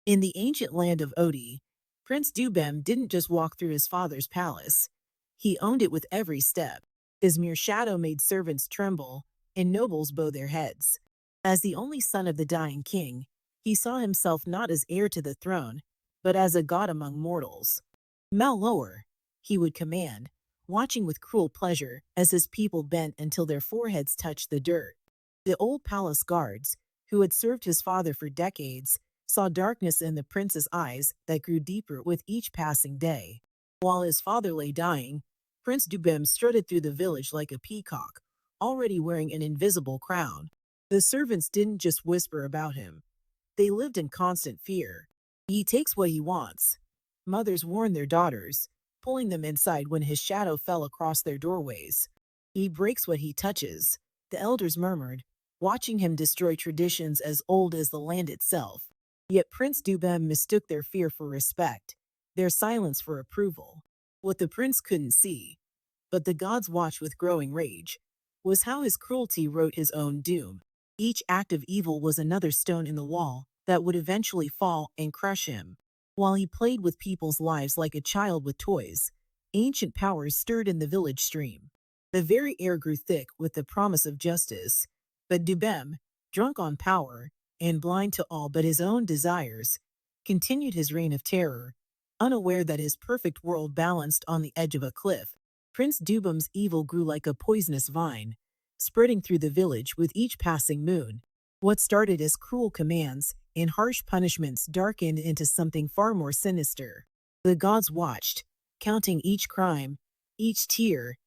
In the ancient land of Odi, Prince Dubem didn't just walk through his father's palace. He owned it with every step. His mere shadow made servants tremble and nobles bow their heads. As the only son of the dying king, he saw himself not as heir to the throne, but as a god among mortals. "Mal lower," he would command, watching with cruel pleasure as his people bent until their foreheads touched the dirt. The old palace guards, who had served his father for decades, saw darkness in the prince's eyes that grew deeper with each passing day. While his father lay dying, Prince Dubem strutted through the village like a peacock, already wearing an invisible crown. The servants didn't just whisper about him. They lived in constant fear. "He takes what he wants," mothers warned their daughters, pulling them inside when his shadow fell across their doorways. "He breaks what he touches," the elders murmured, watching him destroy traditions as old as the land itself. Yet Prince Dubem mistook their fear for respect, their silence for approval. What the prince couldn't see, but the gods watched with growing rage, was how his cruelty wrote his own doom. Each act of evil was another stone in the wall that would eventually fall and crush him. While he played with people's lives like a child with toys, ancient powers stirred in the village stream. The very air grew thick with the promise of justice. But Dubem, drunk on power and blind to all but his own desires, continued his reign of terror, unaware that his perfect world balanced on the edge of a cliff. Prince Dubem's evil grew like a poisonous vine, spreading through the village with each passing moon. What started as cruel commands and harsh punishments darkened into something far more sinister. The gods watched, counting each crime, each tear,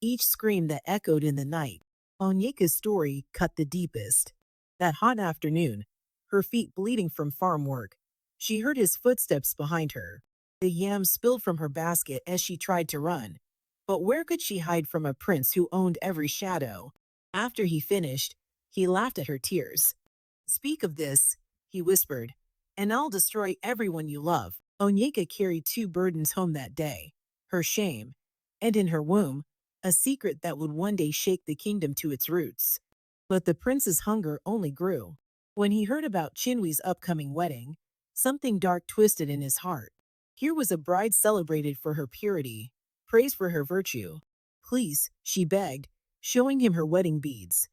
each scream that echoed in the night. Onyeka's story cut the deepest. That hot afternoon, her feet bleeding from farm work, she heard his footsteps behind her. The yams spilled from her basket as she tried to run. But where could she hide from a prince who owned every shadow? After he finished, he laughed at her tears. "Speak of this," he whispered, "and I'll destroy everyone you love." Onyeka carried two burdens home that day: her shame, and in her womb, a secret that would one day shake the kingdom to its roots. But the prince's hunger only grew. When he heard about Chinwe's upcoming wedding, something dark twisted in his heart. Here was a bride celebrated for her purity, praised for her virtue. "Please," she begged, showing him her wedding beads.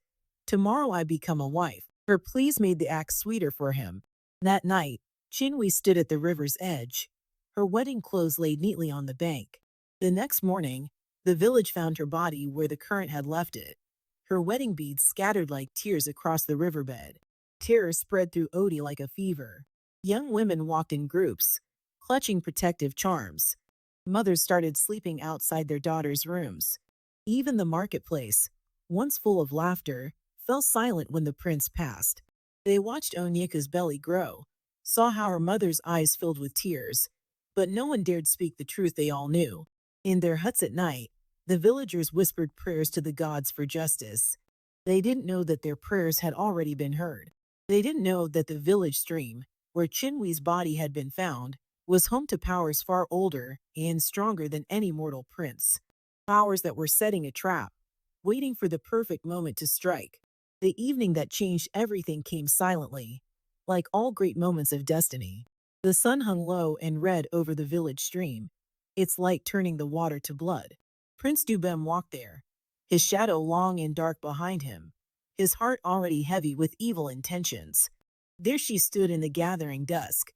"Tomorrow I become a wife." Her pleas made the act sweeter for him. That night, Chinwe stood at the river's edge. Her wedding clothes lay neatly on the bank. The next morning, the village found her body where the current had left it, her wedding beads scattered like tears across the riverbed. Terror spread through Odi like a fever. Young women walked in groups, clutching protective charms. Mothers started sleeping outside their daughters' rooms. Even the marketplace, once full of laughter, fell silent when the prince passed. They watched Onyeka's belly grow, saw how her mother's eyes filled with tears, but no one dared speak the truth they all knew. In their huts at night, the villagers whispered prayers to the gods for justice. They didn't know that their prayers had already been heard. They didn't know that the village stream, where Chinwe's body had been found, was home to powers far older and stronger than any mortal prince. Powers that were setting a trap, waiting for the perfect moment to strike. The evening that changed everything came silently, like all great moments of destiny. The sun hung low and red over the village stream, its light turning the water to blood. Prince Dubem walked there, his shadow long and dark behind him, his heart already heavy with evil intentions. There she stood in the gathering dusk,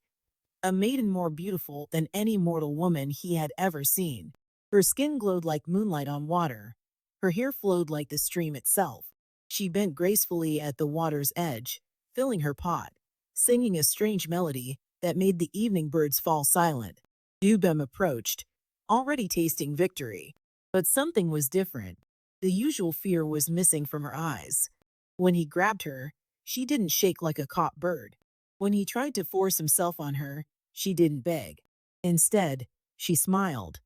a maiden more beautiful than any mortal woman he had ever seen. Her skin glowed like moonlight on water. Her hair flowed like the stream itself. She bent gracefully at the water's edge, filling her pot, singing a strange melody that made the evening birds fall silent. Dubem approached, already tasting victory. But something was different. The usual fear was missing from her eyes. When he grabbed her, she didn't shake like a caught bird. When he tried to force himself on her, she didn't beg. Instead, she smiled.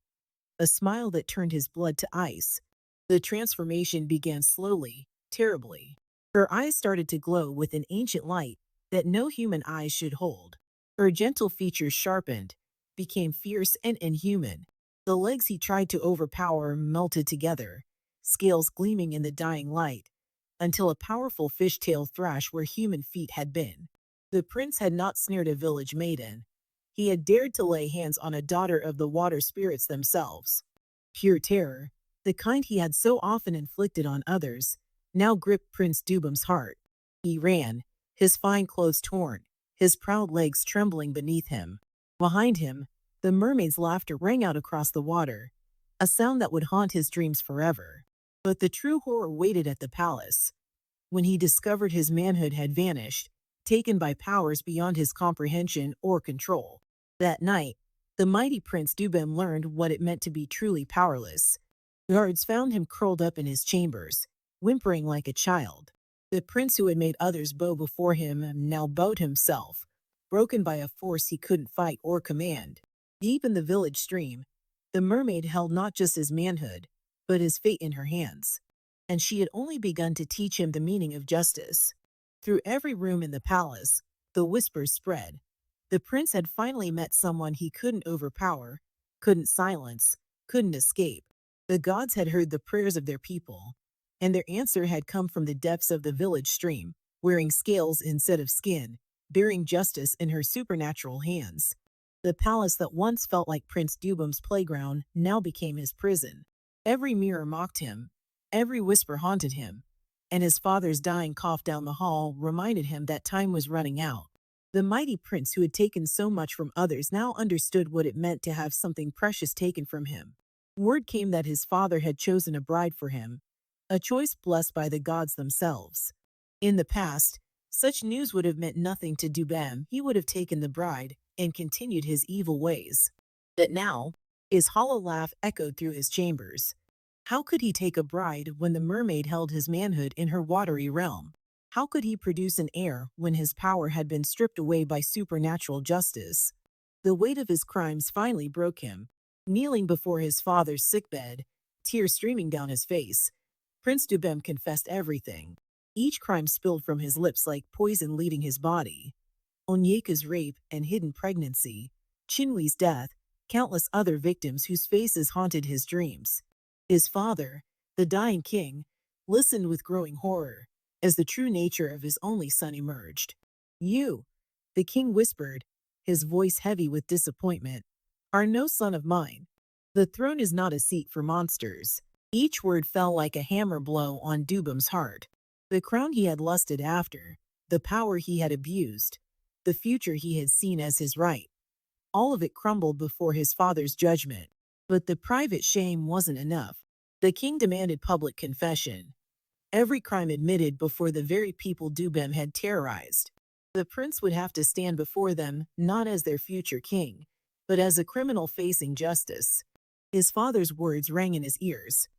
A smile that turned his blood to ice. The transformation began slowly, terribly. Her eyes started to glow with an ancient light that no human eyes should hold. Her gentle features sharpened, became fierce and inhuman. The legs he tried to overpower melted together, scales gleaming in the dying light, until a powerful fishtail thrashed where human feet had been. The prince had not snared a village maiden. He had dared to lay hands on a daughter of the water spirits themselves. Pure terror, the kind he had so often inflicted on others, now gripped Prince Dubem's heart. He ran, his fine clothes torn, his proud legs trembling beneath him. Behind him, the mermaid's laughter rang out across the water, a sound that would haunt his dreams forever. But the true horror waited at the palace. When he discovered his manhood had vanished, taken by powers beyond his comprehension or control. That night, the mighty Prince Dubem learned what it meant to be truly powerless. Guards found him curled up in his chambers, whimpering like a child. The prince who had made others bow before him now bowed himself, broken by a force he couldn't fight or command. Deep in the village stream, the mermaid held not just his manhood, but his fate in her hands. And she had only begun to teach him the meaning of justice. Through every room in the palace, the whispers spread. The prince had finally met someone he couldn't overpower, couldn't silence, couldn't escape. The gods had heard the prayers of their people, and their answer had come from the depths of the village stream, wearing scales instead of skin, bearing justice in her supernatural hands. The palace that once felt like Prince Dubem's playground now became his prison. Every mirror mocked him, every whisper haunted him, and his father's dying cough down the hall reminded him that time was running out. The mighty prince who had taken so much from others now understood what it meant to have something precious taken from him. Word came that his father had chosen a bride for him, a choice blessed by the gods themselves. In the past, such news would have meant nothing to Dubem. He would have taken the bride and continued his evil ways. But now, his hollow laugh echoed through his chambers. How could he take a bride when the mermaid held his manhood in her watery realm? How could he produce an heir when his power had been stripped away by supernatural justice? The weight of his crimes finally broke him. Kneeling before his father's sickbed, tears streaming down his face, Prince Dubem confessed everything. Each crime spilled from his lips like poison leaving his body. Onyeka's rape and hidden pregnancy, Chinwe's death, countless other victims whose faces haunted his dreams. His father, the dying king, listened with growing horror as the true nature of his only son emerged. "You," the king whispered, his voice heavy with disappointment, "are no son of mine. The throne is not a seat for monsters." Each word fell like a hammer blow on Dubem's heart. The crown he had lusted after, the power he had abused, the future he had seen as his right, all of it crumbled before his father's judgment. But the private shame wasn't enough. The king demanded public confession. Every crime admitted before the very people Dubem had terrorized. The prince would have to stand before them not as their future king, but as a criminal facing justice. His father's words rang in his ears.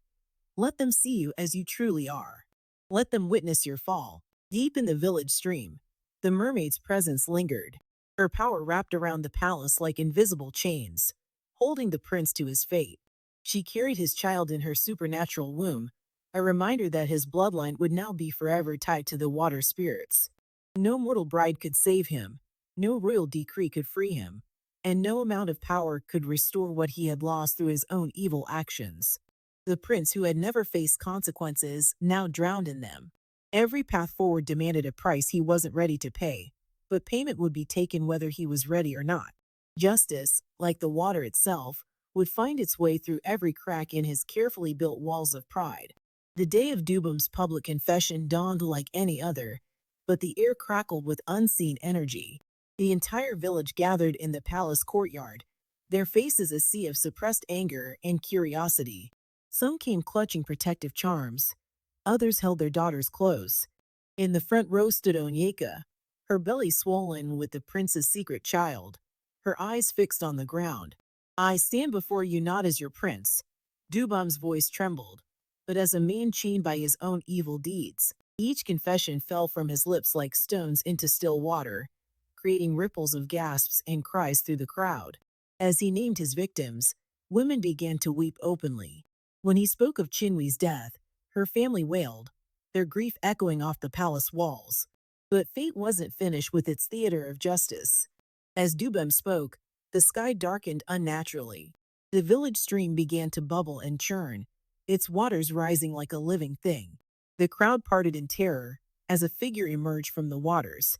"Let them see you as you truly are. Let them witness your fall." Deep in the village stream, the mermaid's presence lingered. Her power wrapped around the palace like invisible chains, holding the prince to his fate. She carried his child in her supernatural womb, a reminder that his bloodline would now be forever tied to the water spirits. No mortal bride could save him, no royal decree could free him, and no amount of power could restore what he had lost through his own evil actions. The prince, who had never faced consequences, now drowned in them. Every path forward demanded a price he wasn't ready to pay, but payment would be taken whether he was ready or not. Justice, like the water itself, would find its way through every crack in his carefully built walls of pride. The day of Dubem's public confession dawned like any other, but the air crackled with unseen energy. The entire village gathered in the palace courtyard, their faces a sea of suppressed anger and curiosity. Some came clutching protective charms. Others held their daughters close. In the front row stood Onyeka, her belly swollen with the prince's secret child, her eyes fixed on the ground. "I stand before you not as your prince." Dubem's voice trembled, but as a man chained by his own evil deeds. Each confession fell from his lips like stones into still water, creating ripples of gasps and cries through the crowd. As he named his victims, women began to weep openly. When he spoke of Chinwe's death, her family wailed, their grief echoing off the palace walls. But fate wasn't finished with its theater of justice. As Dubem spoke, the sky darkened unnaturally. The village stream began to bubble and churn, its waters rising like a living thing. The crowd parted in terror as a figure emerged from the waters.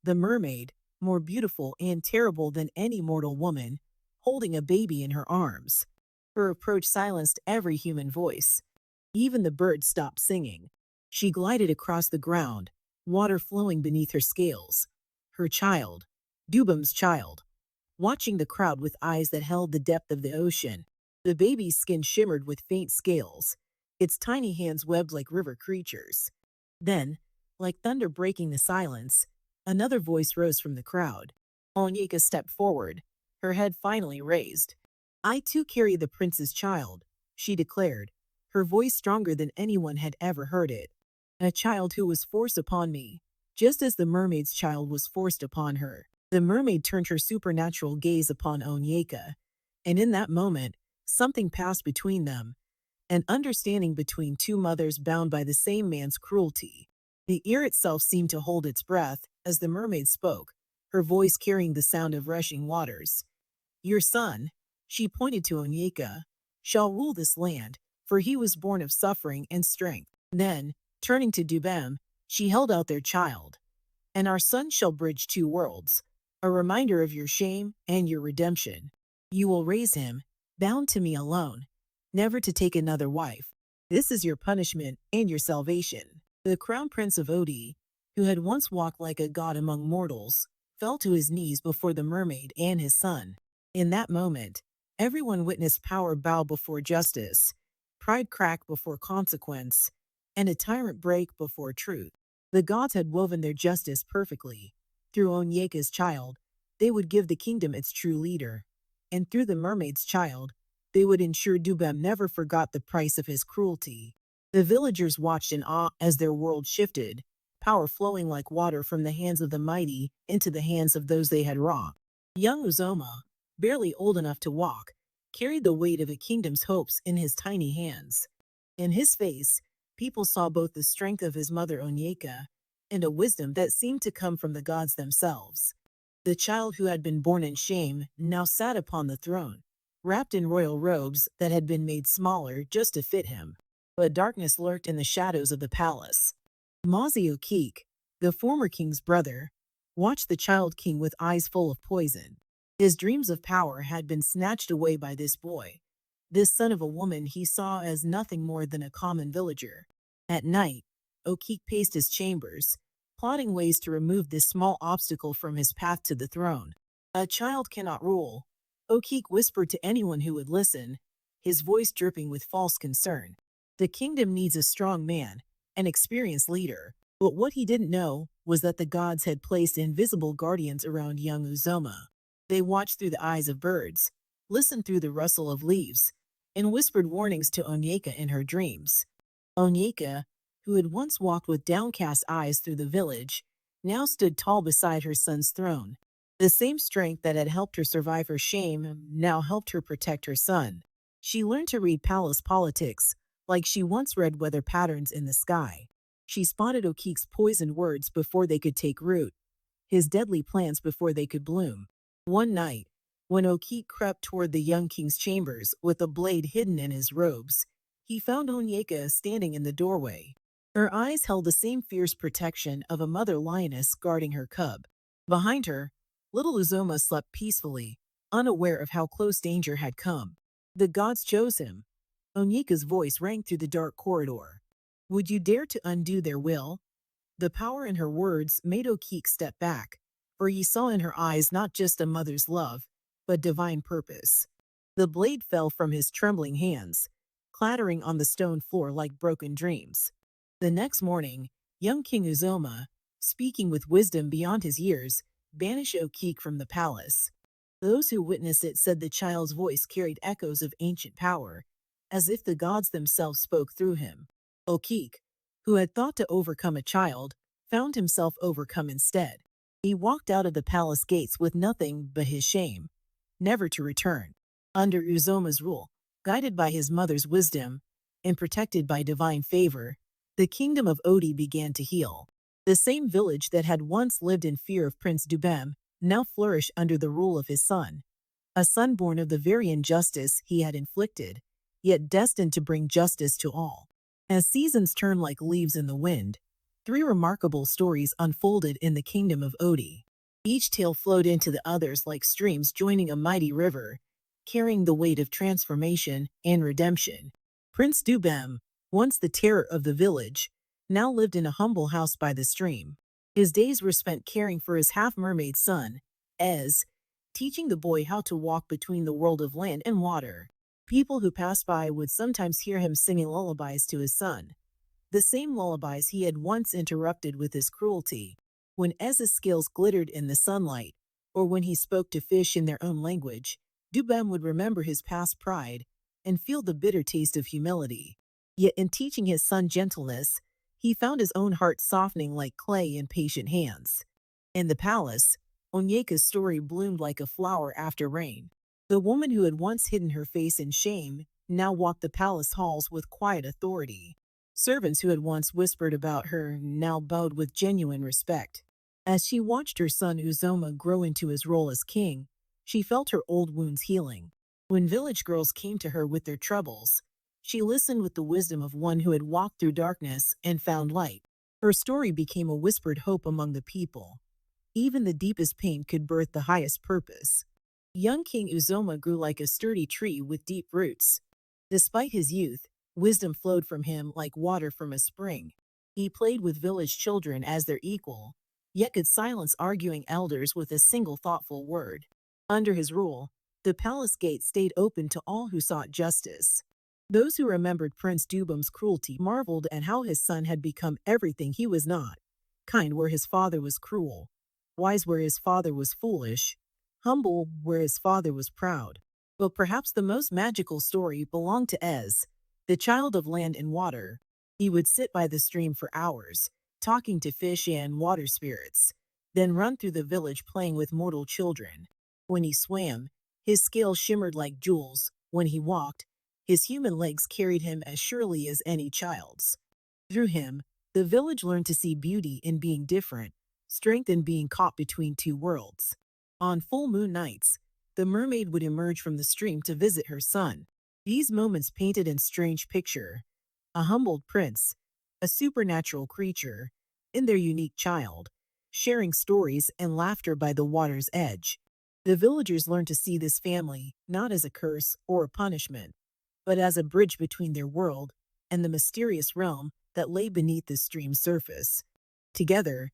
the mermaid, more beautiful and terrible than any mortal woman, holding a baby in her arms. Her approach silenced every human voice. Even the birds stopped singing. She glided across the ground, water flowing beneath her scales. Her child, Dubem's child, watching the crowd with eyes that held the depth of the ocean. The baby's skin shimmered with faint scales, its tiny hands webbed like river creatures. Then, like thunder breaking the silence, another voice rose from the crowd. Onyeka stepped forward, her head finally raised. "I too carry the prince's child," she declared, her voice stronger than anyone had ever heard it. "A child who was forced upon me, just as the mermaid's child was forced upon her." The mermaid turned her supernatural gaze upon Onyeka, and in that moment, something passed between them, an understanding between two mothers bound by the same man's cruelty. The air itself seemed to hold its breath as the mermaid spoke, her voice carrying the sound of rushing waters. "Your son," she pointed to Onyeka, "shall rule this land, for he was born of suffering and strength." Then, turning to Dubem, she held out their child. "And our son shall bridge two worlds, a reminder of your shame and your redemption. You will raise him, bound to me alone, never to take another wife. This is your punishment and your salvation." The crown prince of Odi, who had once walked like a god among mortals, fell to his knees before the mermaid and his son. In that moment, everyone witnessed power bow before justice, pride crack before consequence, and a tyrant break before truth. The gods had woven their justice perfectly. Through Onyeka's child, they would give the kingdom its true leader. And through the mermaid's child, they would ensure Dubem never forgot the price of his cruelty. The villagers watched in awe as their world shifted, power flowing like water from the hands of the mighty into the hands of those they had wronged. Young Uzoma, barely old enough to walk, carried the weight of a kingdom's hopes in his tiny hands. In his face, people saw both the strength of his mother Onyeka and a wisdom that seemed to come from the gods themselves. The child who had been born in shame now sat upon the throne, wrapped in royal robes that had been made smaller just to fit him. But darkness lurked in the shadows of the palace. Mazi Okik, the former king's brother, watched the child king with eyes full of poison. His dreams of power had been snatched away by this boy, this son of a woman he saw as nothing more than a common villager. At night, Okik paced his chambers, plotting ways to remove this small obstacle from his path to the throne. "A child cannot rule," Okik whispered to anyone who would listen, his voice dripping with false concern. "The kingdom needs a strong man, an experienced leader." But what he didn't know was that the gods had placed invisible guardians around young Uzoma. They watched through the eyes of birds, listened through the rustle of leaves, and whispered warnings to Onyeka in her dreams. Onyeka, who had once walked with downcast eyes through the village, now stood tall beside her son's throne. The same strength that had helped her survive her shame now helped her protect her son. She learned to read palace politics, like she once read weather patterns in the sky. She spotted Okik's poisoned words before they could take root, his deadly plans before they could bloom. One night, when Okik crept toward the young king's chambers with a blade hidden in his robes, he found Onyeka standing in the doorway. Her eyes held the same fierce protection of a mother lioness guarding her cub. Behind her, little Uzoma slept peacefully, unaware of how close danger had come. "The gods chose him." Onyeka's voice rang through the dark corridor. "Would you dare to undo their will?" The power in her words made Okik step back, for he saw in her eyes not just a mother's love, but divine purpose. The blade fell from his trembling hands, clattering on the stone floor like broken dreams. The next morning, young King Uzoma, speaking with wisdom beyond his years, banished Okik from the palace. Those who witnessed it said the child's voice carried echoes of ancient power, as if the gods themselves spoke through him. Okik, who had thought to overcome a child, found himself overcome instead. He walked out of the palace gates with nothing but his shame, never to return. Under Uzoma's rule, guided by his mother's wisdom, and protected by divine favor, the kingdom of Odi began to heal. The same village that had once lived in fear of Prince Dubem now flourished under the rule of his son, a son born of the very injustice he had inflicted, yet destined to bring justice to all. As seasons turn like leaves in the wind, Three remarkable stories unfolded in the kingdom of Odi. Each tale flowed into the others like streams joining a mighty river, carrying the weight of transformation and redemption. Prince Dubem, once the terror of the village, now lived in a humble house by the stream. His days were spent caring for his half-mermaid son, Ez, teaching the boy how to walk between the world of land and water. People who passed by would sometimes hear him singing lullabies to his son, the same lullabies he had once interrupted with his cruelty. When Ez's scales glittered in the sunlight, or when he spoke to fish in their own language, Dubem would remember his past pride and feel the bitter taste of humility. Yet in teaching his son gentleness, he found his own heart softening like clay in patient hands. In the palace, Onyeka's story bloomed like a flower after rain. The woman who had once hidden her face in shame now walked the palace halls with quiet authority. Servants who had once whispered about her now bowed with genuine respect. As she watched her son Uzoma grow into his role as king, she felt her old wounds healing. When village girls came to her with their troubles, she listened with the wisdom of one who had walked through darkness and found light. Her story became a whispered hope among the people. Even the deepest pain could birth the highest purpose. Young King Uzoma grew like a sturdy tree with deep roots. Despite his youth, wisdom flowed from him like water from a spring. He played with village children as their equal, yet could silence arguing elders with a single thoughtful word. Under his rule, the palace gate stayed open to all who sought justice. Those who remembered Prince Dubem's cruelty marveled at how his son had become everything he was not: kind where his father was cruel, wise where his father was foolish, humble where his father was proud. But perhaps the most magical story belonged to Ez, the child of land and water. He would sit by the stream for hours, talking to fish and water spirits, then run through the village playing with mortal children. When he swam, his scales shimmered like jewels. When he walked, his human legs carried him as surely as any child's. Through him, the village learned to see beauty in being different, strength in being caught between two worlds. On full moon nights, the mermaid would emerge from the stream to visit her son. These moments painted a strange picture: a humbled prince, a supernatural creature, and their unique child, sharing stories and laughter by the water's edge. The villagers learned to see this family not as a curse or a punishment, but as a bridge between their world and the mysterious realm that lay beneath the stream's surface. Together,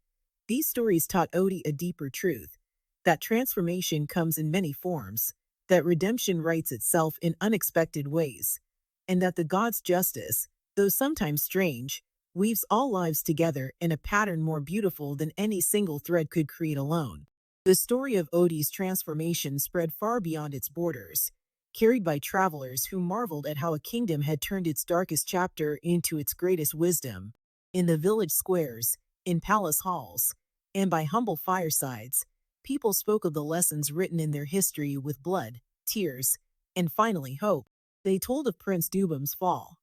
these stories taught Odi a deeper truth: that transformation comes in many forms, that redemption writes itself in unexpected ways, and that the god's justice, though sometimes strange, weaves all lives together in a pattern more beautiful than any single thread could create alone. The story of Odi's transformation spread far beyond its borders, carried by travelers who marveled at how a kingdom had turned its darkest chapter into its greatest wisdom. In the village squares, in palace halls, and by humble firesides, people spoke of the lessons written in their history with blood, tears, and finally hope. They told of Prince Dubem's fall,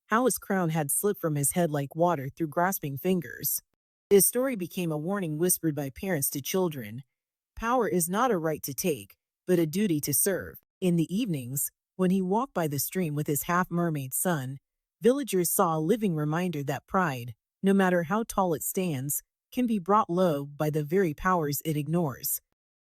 how his crown had slipped from his head like water through grasping fingers. His story became a warning whispered by parents to children: power is not a right to take, but a duty to serve. In the evenings, when he walked by the stream with his half-mermaid son, villagers saw a living reminder that pride, no matter how tall it stands, can be brought low by the very powers it ignores.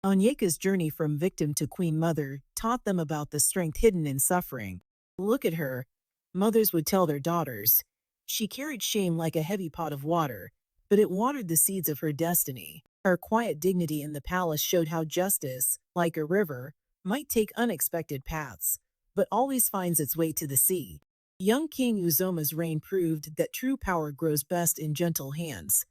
Onyeka's journey from victim to queen mother taught them about the strength hidden in suffering. Look at her, mothers would tell their daughters. She carried shame like a heavy pot of water, but it watered the seeds of her destiny. Her quiet dignity in the palace showed how justice, like a river, might take unexpected paths, but always finds its way to the sea. Young King Uzoma's reign proved that true power grows best in gentle hands.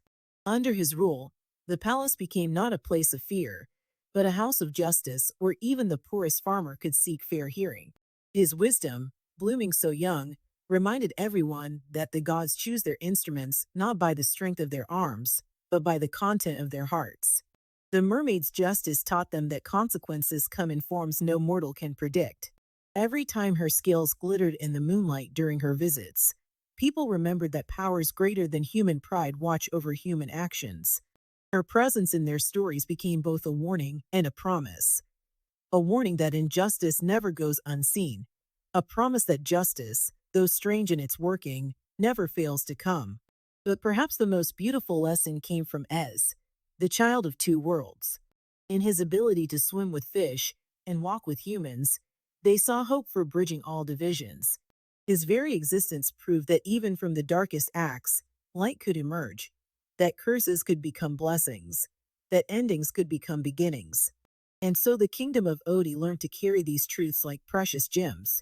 Under his rule, the palace became not a place of fear, but a house of justice where even the poorest farmer could seek fair hearing. His wisdom, blooming so young, reminded everyone that the gods choose their instruments not by the strength of their arms, but by the content of their hearts. The mermaid's justice taught them that consequences come in forms no mortal can predict. Every time her scales glittered in the moonlight during her visits, people remembered that powers greater than human pride watch over human actions. Her presence in their stories became both a warning and a promise. A warning that injustice never goes unseen. A promise that justice, though strange in its working, never fails to come. But perhaps the most beautiful lesson came from Ez, the child of two worlds. In his ability to swim with fish and walk with humans, they saw hope for bridging all divisions. His very existence proved that even from the darkest acts, light could emerge, that curses could become blessings, that endings could become beginnings. And so the kingdom of Odi learned to carry these truths like precious gems.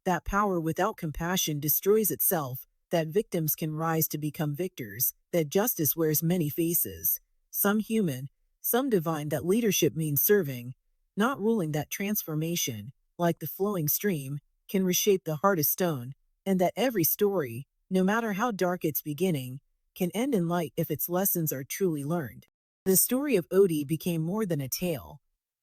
That power without compassion destroys itself, that victims can rise to become victors, that justice wears many faces, some human, some divine, that leadership means serving, not ruling, that transformation, like the flowing stream, can reshape the hardest stone, and that every story, no matter how dark its beginning, can end in light if its lessons are truly learned. The story of Odi became more than a tale.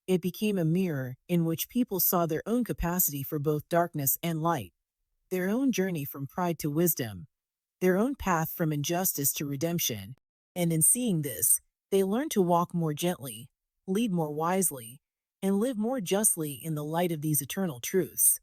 It became a mirror in which people saw their own capacity for both darkness and light, their own journey from pride to wisdom, their own path from injustice to redemption. And in seeing this, they learned to walk more gently, lead more wisely, and live more justly in the light of these eternal truths.